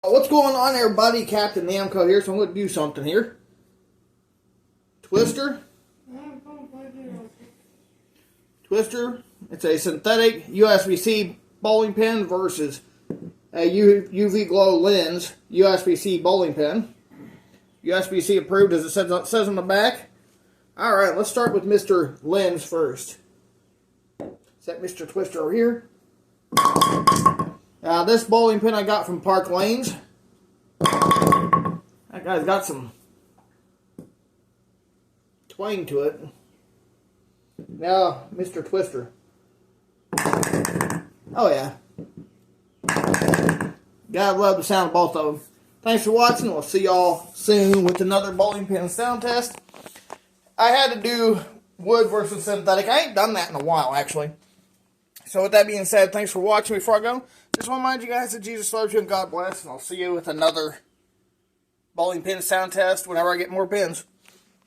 What's going on, everybody? Captain Namco here, so I'm going to do something here. Twister. It's a synthetic USB-C bowling pin versus a UV glow lens USB-C bowling pin. USB-C approved, as it says on the back. Alright, let's start with Mr. Lens first. Set Mr. Twister over here. This bowling pin I got from Park Lanes. That guy's got some twang to it. Now, Mr. Twister. Oh yeah. Gotta love the sound of both of them. Thanks for watching. We'll see y'all soon with another bowling pin sound test. I had to do wood versus synthetic. I ain't done that in a while, actually. So with that being said, thanks for watching. Before I go, just want to remind you guys that Jesus loves you and God bless. And I'll see you with another bowling pin sound test whenever I get more pins.